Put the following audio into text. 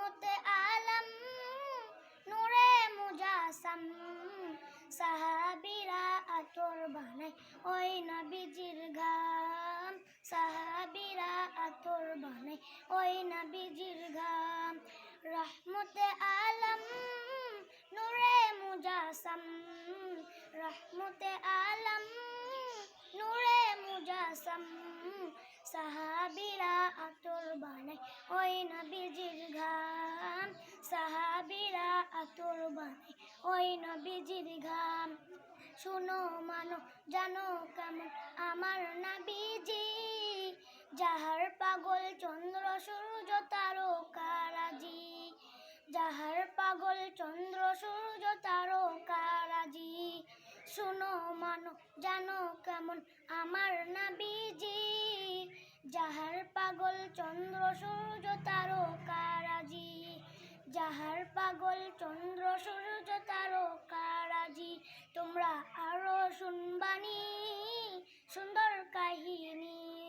রহমতে আলম নূরে মুজাসসাম সাহাবীরা আতর বানায় ওই নবীজির ঘাম সাহাবীরা আতর বানায় ওই নবীজির ঘাম রহমতে আলম নূরে মুজাসসাম রহমতে আলম নূরে মুজাসসাম সাহাবীরা আতর বানায় ওই নবীজির ঘাম সাহাবীরা আতর বানায় ওই নবীজির ঘাম শুনো মানো জানো কেমন আমার নবীজি যাহার পাগল চন্দ্র সূর্য তারকারাজি যাহার পাগল চন্দ্র সূর্য তারকারাজি শুনো মানো জানো কেমন আমার নবীজি যাহার পাগল চন্দ্র সূর্য তারকারাজি যাহার পাগল চন্দ্র সূর্য তারকারাজি তোমরা আরো শুনবানি সুন্দর কাহিনী